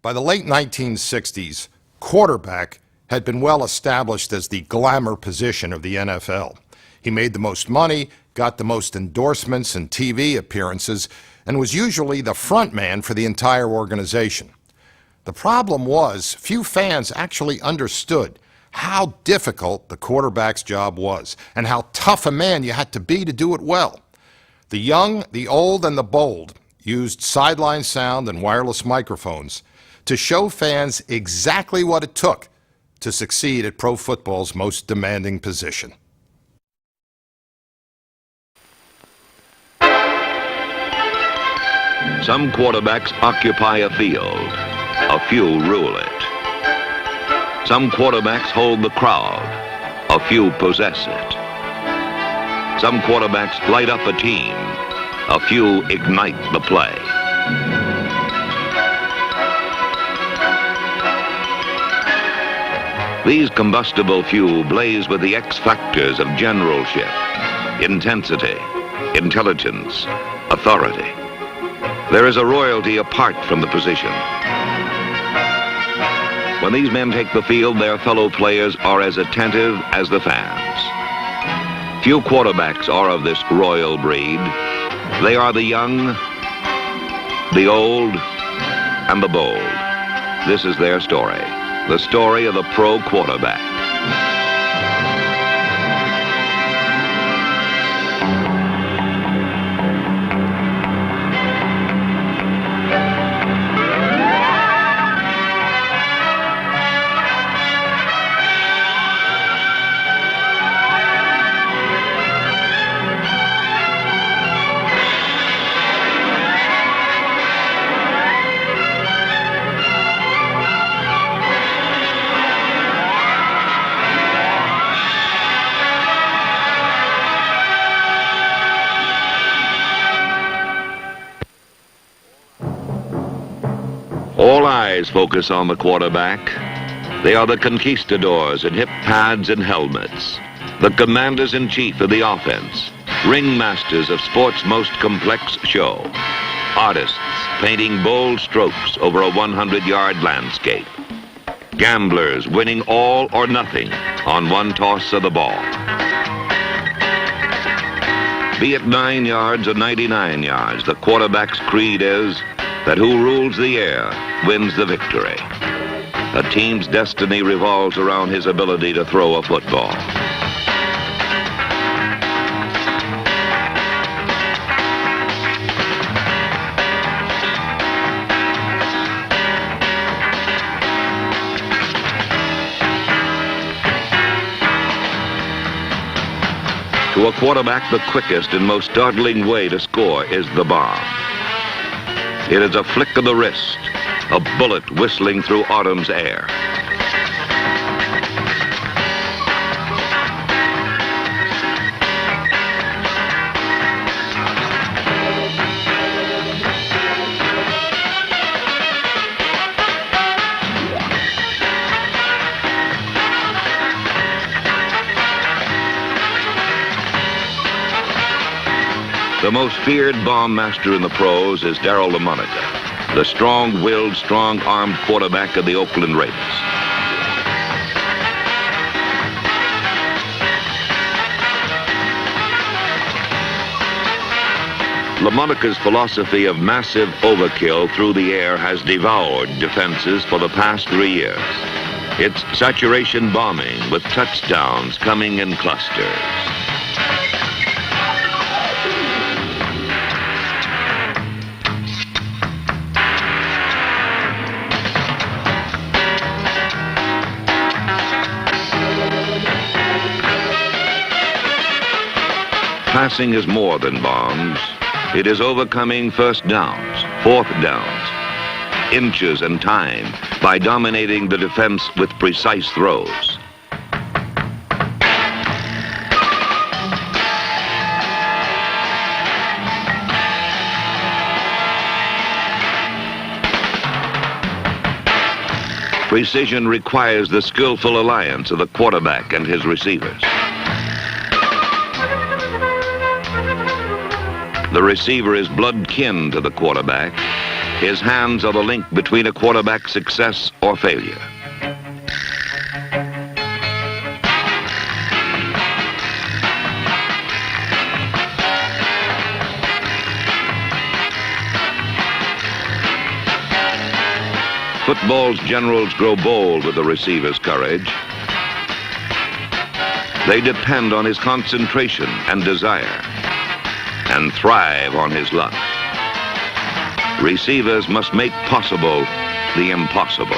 By the late 1960s, quarterback had been well established as the glamour position of the NFL. He made the most money, got the most endorsements and TV appearances, and was usually the front man for the entire organization. The problem was, few fans actually understood how difficult the quarterback's job was and how tough a man you had to be to do it well. The young, the old, and the bold used sideline sound and wireless microphones to show fans exactly what it took to succeed at pro football's most demanding position. Some quarterbacks occupy a field. A few rule it. Some quarterbacks hold the crowd. A few possess it. Some quarterbacks light up a team. A few ignite the play. These combustible few blaze with the X factors of generalship, intensity, intelligence, authority. There is a royalty apart from the position. When these men take the field, their fellow players are as attentive as the fans. Few quarterbacks are of this royal breed. They are the young, the old, and the bold. This is their story, the story of the pro quarterback. All eyes focus on the quarterback. They are the conquistadors in hip pads and helmets, the commanders-in-chief of the offense, ringmasters of sport's most complex show, artists painting bold strokes over a 100-yard landscape, gamblers winning all or nothing on one toss of the ball. Be it 9 yards or 99 yards, the quarterback's creed is that who rules the air wins the victory. A team's destiny revolves around his ability to throw a football. To a quarterback, the quickest and most startling way to score is the bomb. It is a flick of the wrist, a bullet whistling through autumn's air. The most feared bomb master in the pros is Daryle Lamonica, the strong-willed, strong-armed quarterback of the Oakland Raiders. Lamonica's philosophy of massive overkill through the air has devoured defenses for the past 3 years. It's saturation bombing with touchdowns coming in clusters. Passing is more than bombs. It is overcoming first downs, fourth downs, inches and time by dominating the defense with precise throws. Precision requires the skillful alliance of the quarterback and his receivers. The receiver is blood kin to the quarterback. His hands are the link between a quarterback's success or failure. Football's generals grow bold with the receiver's courage. They depend on his concentration and desire, and thrive on his luck. Receivers must make possible the impossible.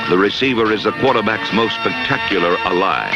The receiver is the quarterback's most spectacular ally.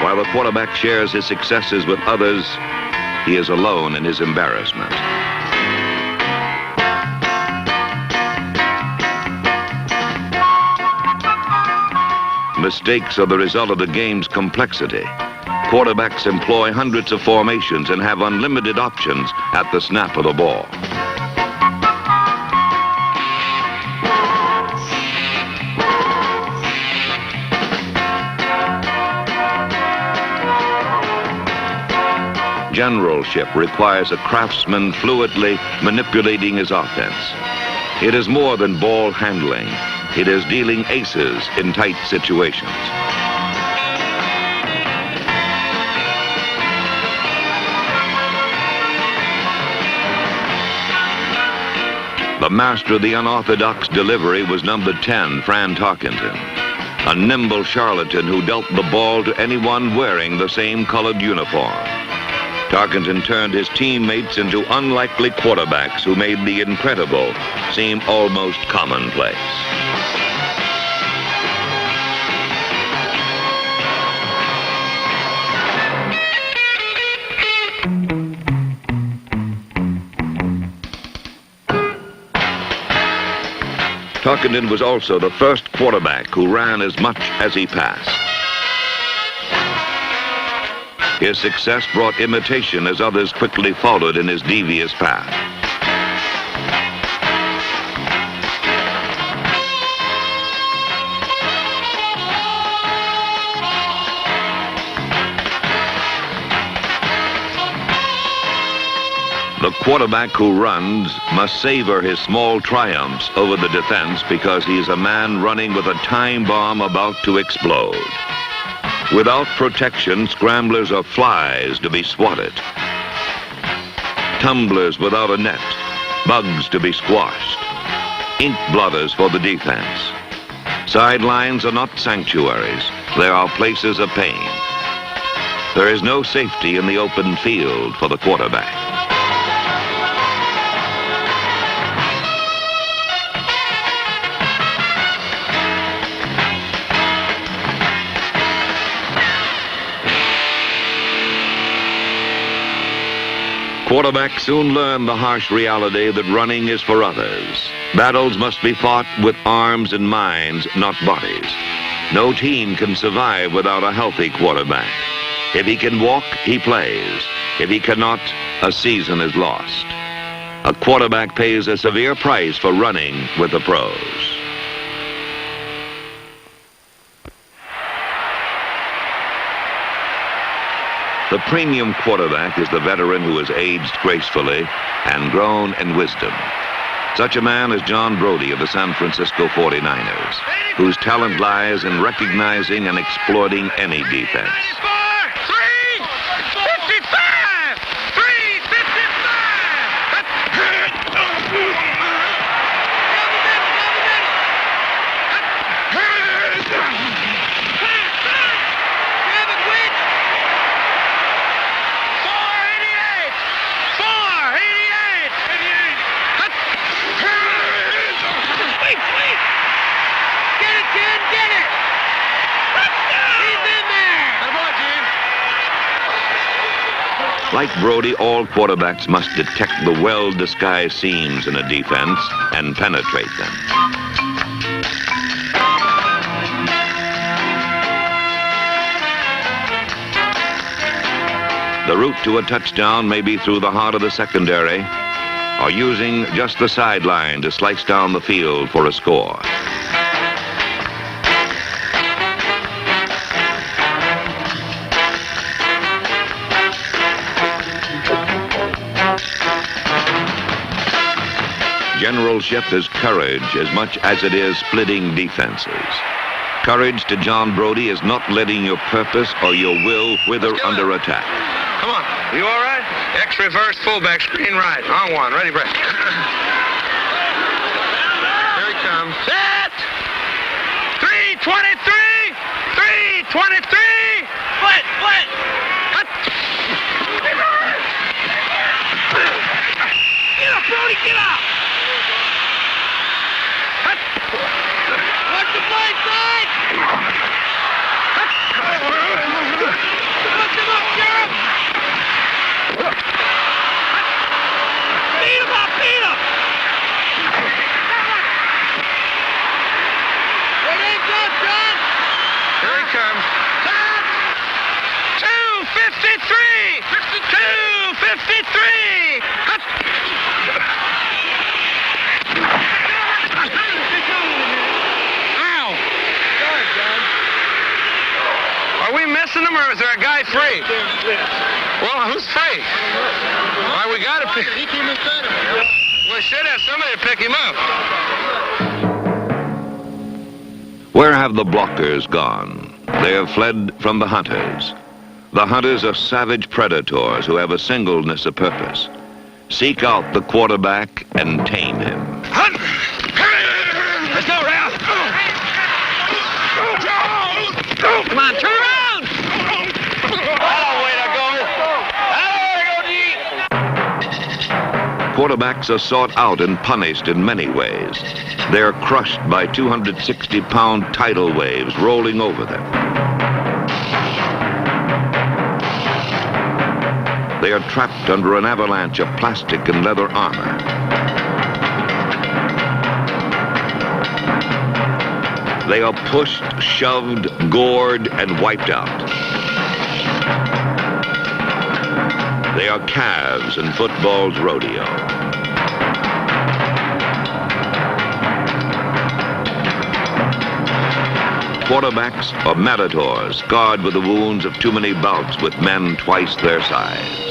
While the quarterback shares his successes with others, he is alone in his embarrassment. Mistakes are the result of the game's complexity. Quarterbacks employ hundreds of formations and have unlimited options at the snap of the ball. Generalship requires a craftsman fluidly manipulating his offense. It is more than ball handling. It is dealing aces in tight situations. The master of the unorthodox delivery was number 10, Fran Tarkenton, a nimble charlatan who dealt the ball to anyone wearing the same colored uniform. Tarkenton turned his teammates into unlikely quarterbacks who made the incredible seem almost commonplace. Tarkenton was also the first quarterback who ran as much as he passed. His success brought imitation as others quickly followed in his devious path. The quarterback who runs must savor his small triumphs over the defense because he is a man running with a time bomb about to explode. Without protection, scramblers are flies to be swatted. Tumblers without a net, bugs to be squashed. Ink blotters for the defense. Sidelines are not sanctuaries. They are places of pain. There is no safety in the open field for the quarterback. Quarterbacks soon learn the harsh reality that running is for others. Battles must be fought with arms and minds, not bodies. No team can survive without a healthy quarterback. If he can walk, he plays. If he cannot, a season is lost. A quarterback pays a severe price for running with the pros. The premium quarterback is the veteran who has aged gracefully and grown in wisdom. Such a man is John Brodie of the San Francisco 49ers, whose talent lies in recognizing and exploiting any defense. 355! 488! Like Brody, all quarterbacks must detect the well-disguised seams in a defense and penetrate them. The route to a touchdown may be through the heart of the secondary or using just the sideline to slice down the field for a score. Generalship is courage as much as it is splitting defenses. Courage to John Brody is not letting your purpose or your will wither under attack. Come on. You all right? X reverse, fullback, screen right. On one. Ready, break. Here he comes. Set! 323! 323! Split! Split! Cut! Get up, Brody! Get up! Cut! Watch the blind side! Cut! Lift him up, Sheriff! Beat him up! Beat him! Where they go, John? Here he comes. 253! 253! Cut! Ow! Sorry, John. Are we missing him, or is there a guy free? Well, who's free? Why, we got to pick. He came inside him. We should have somebody to pick him up. Where have the blockers gone? They have fled from the hunters. The hunters are savage predators who have a singleness of purpose. Seek out the quarterback and tame him. Hunt! Let's go, Ralph! Come on, turn around! Oh, way to go! Quarterbacks are sought out and punished in many ways. They're crushed by 260-pound tidal waves rolling over them. They are trapped under an avalanche of plastic and leather armor. They are pushed, shoved, gored, and wiped out. They are calves in football's rodeo. Quarterbacks are matadors, scarred with the wounds of too many bouts with men twice their size.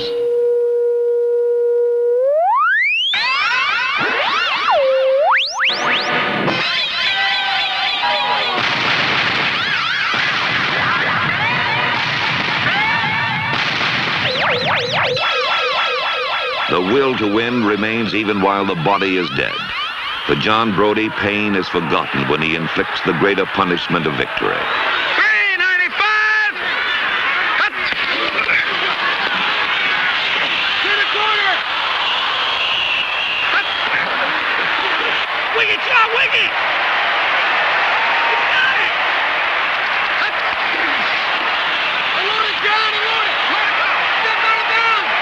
The will to win remains even while the body is dead. For John Brody, pain is forgotten when he inflicts the greater punishment of victory. 395! Cut! To the corner! Cut! Wiggy shot, Wiggy! You got it! Cut! Unload it, John, unload it! Step out of bounds!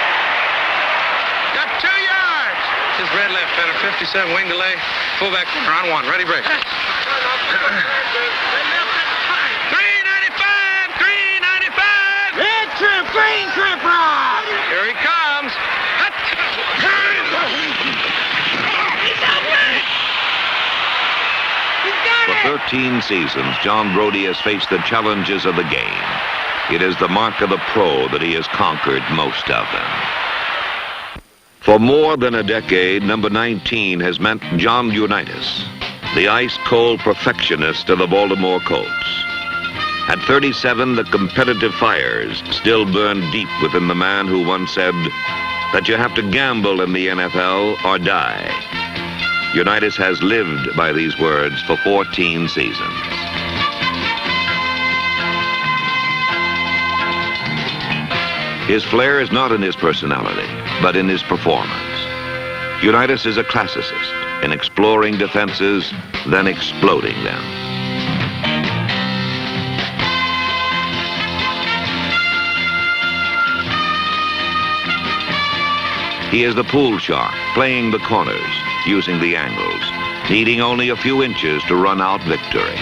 Got 2 yards! This is red left, better 57, wing delay. Fullback corner on one. Ready, break. 395! 395! Red trim, green trim, Rob! Here he comes. Cut! He's open! He's got For it! 13 seasons, John Brody has faced the challenges of the game. It is the mark of the pro that he has conquered most of them. For more than a decade, number 19 has meant John Unitas, the ice-cold perfectionist of the Baltimore Colts. At 37, the competitive fires still burn deep within the man who once said that you have to gamble in the NFL or die. Unitas has lived by these words for 14 seasons. His flair is not in his personality, but in his performance. Unitas is a classicist in exploring defenses, then exploding them. He is the pool shark, playing the corners, using the angles, needing only a few inches to run out victory.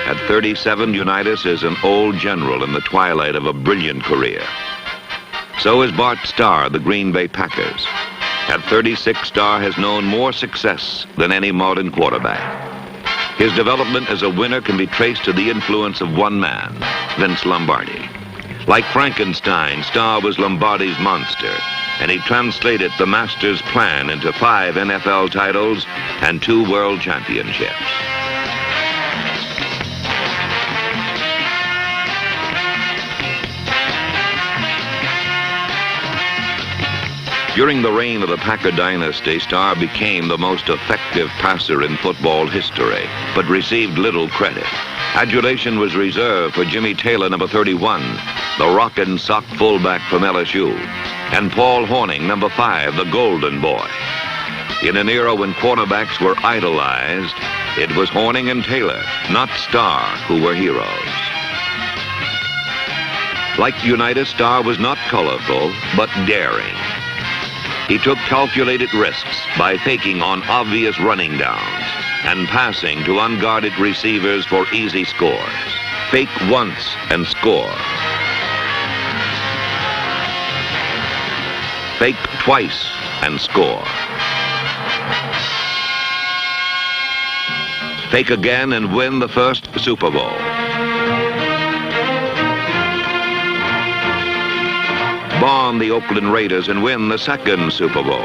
At 37, Unitas is an old general in the twilight of a brilliant career. So is Bart Starr, the Green Bay Packers. At 36, Starr has known more success than any modern quarterback. His development as a winner can be traced to the influence of one man, Vince Lombardi. Like Frankenstein, Starr was Lombardi's monster, and he translated the master's plan into 5 NFL titles and 2 world championships. During the reign of the Packer dynasty, Starr became the most effective passer in football history, but received little credit. Adulation was reserved for Jimmy Taylor, number 31, the rockin' sock fullback from LSU, and Paul Hornung, number 5, the golden boy. In an era when quarterbacks were idolized, it was Hornung and Taylor, not Starr, who were heroes. Like Unitas, Starr was not colorful, but daring. He took calculated risks by faking on obvious running downs and passing to unguarded receivers for easy scores. Fake once and score. Fake twice and score. Fake again and win the first Super Bowl. Bomb the Oakland Raiders and win the second Super Bowl.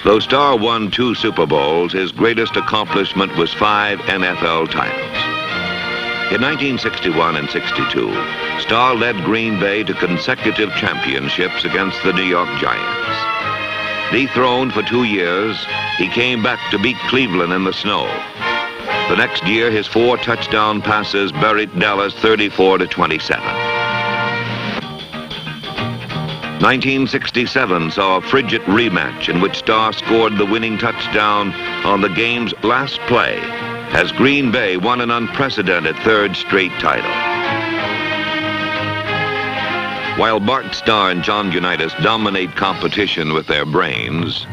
Though Starr won 2 Super Bowls, his greatest accomplishment was 5 NFL titles. In 1961 and 62, Starr led Green Bay to consecutive championships against the New York Giants. Dethroned for 2 years, he came back to beat Cleveland in the snow. The next year, his 4 touchdown passes buried Dallas 34-27. 1967 saw a frigid rematch in which Starr scored the winning touchdown on the game's last play as Green Bay won an unprecedented 3rd straight title. While Bart Starr and John Unitas dominate competition with their brains,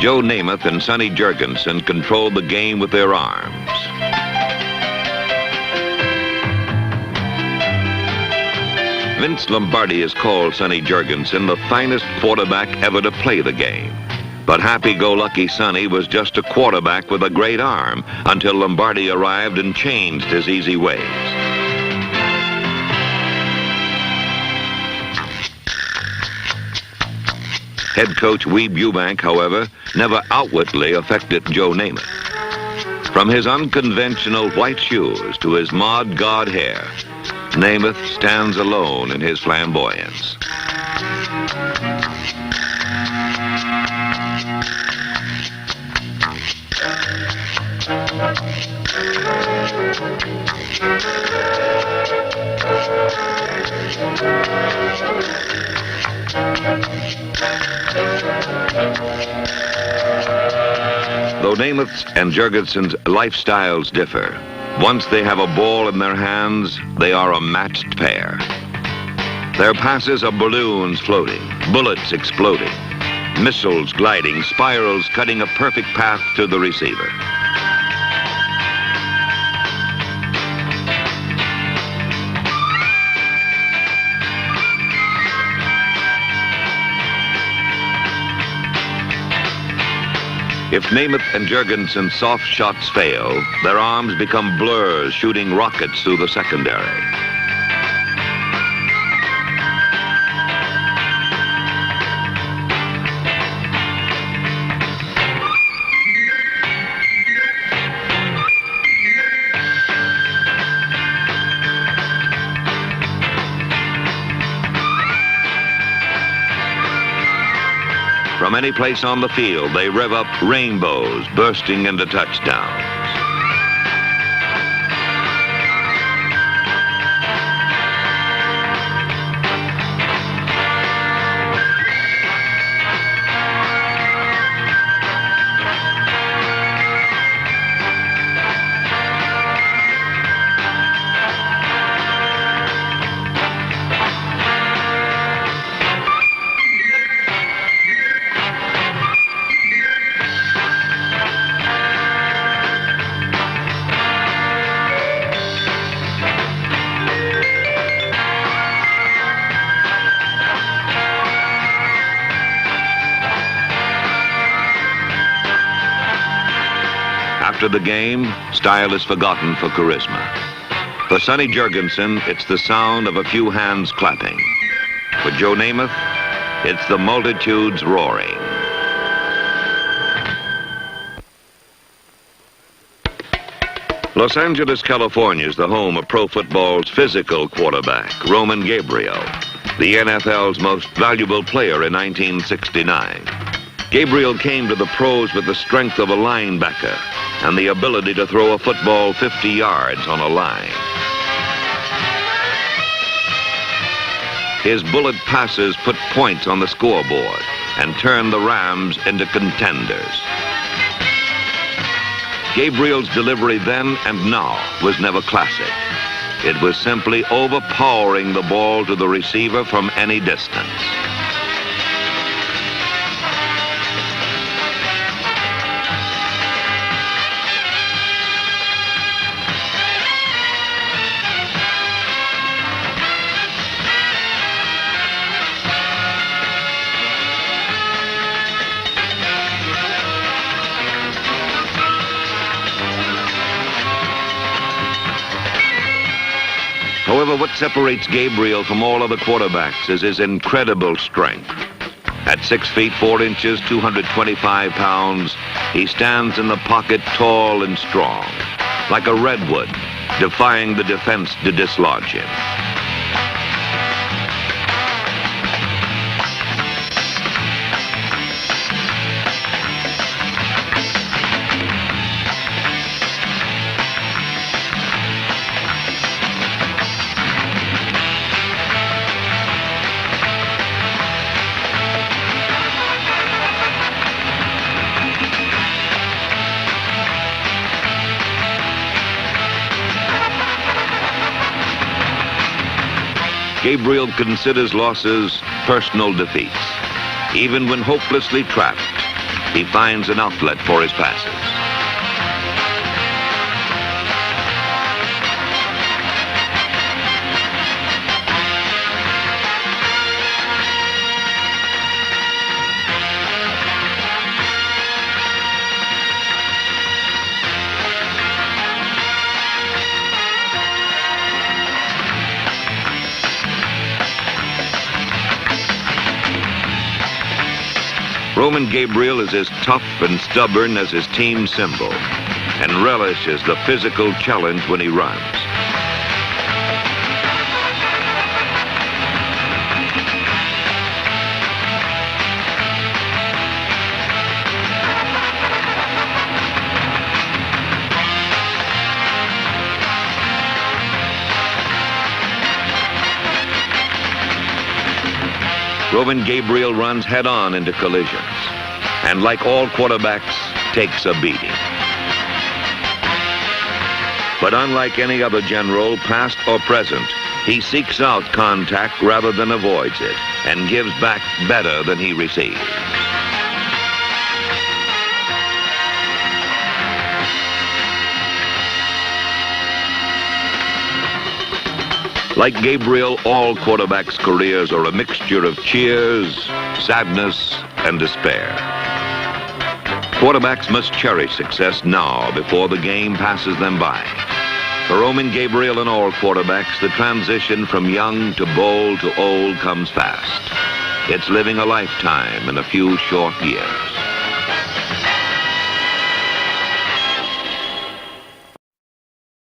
Joe Namath and Sonny Jurgensen control the game with their arms. Vince Lombardi has called Sonny Jurgensen the finest quarterback ever to play the game. But happy-go-lucky Sonny was just a quarterback with a great arm until Lombardi arrived and changed his easy ways. Head coach Weeb Ewbank, however, never outwardly affected Joe Namath. From his unconventional white shoes to his mod god hair, Namath stands alone in his flamboyance. Though Namath's and Jurgensen's lifestyles differ, once they have a ball in their hands, they are a matched pair. Their passes are balloons floating, bullets exploding, missiles gliding, spirals cutting a perfect path to the receiver. If Namath and Jurgensen's soft shots fail, their arms become blurs shooting rockets through the secondary. From any place on the field, they rev up rainbows bursting into touchdowns. After the game, style is forgotten for charisma. For Sonny Jurgensen, it's the sound of a few hands clapping. For Joe Namath, it's the multitudes roaring. Los Angeles, California is the home of pro football's physical quarterback, Roman Gabriel, the NFL's most valuable player in 1969. Gabriel came to the pros with the strength of a linebacker and the ability to throw a football 50 yards on a line. His bullet passes put points on the scoreboard and turned the Rams into contenders. Gabriel's delivery then and now was never classic. It was simply overpowering the ball to the receiver from any distance. However, what separates Gabriel from all other quarterbacks is his incredible strength. At 6 feet 4 inches, 225 pounds, he stands in the pocket tall and strong, like a redwood, defying the defense to dislodge him. Gabriel considers losses personal defeats. Even when hopelessly trapped, he finds an outlet for his passes. Roman Gabriel is as tough and stubborn as his team symbol and relishes the physical challenge when he runs. Roman Gabriel runs head-on into collisions, and like all quarterbacks, takes a beating. But unlike any other general, past or present, he seeks out contact rather than avoids it, and gives back better than he receives. Like Gabriel, all quarterbacks' careers are a mixture of cheers, sadness, and despair. Quarterbacks must cherish success now before the game passes them by. For Roman Gabriel and all quarterbacks, the transition from young to bold to old comes fast. It's living a lifetime in a few short years.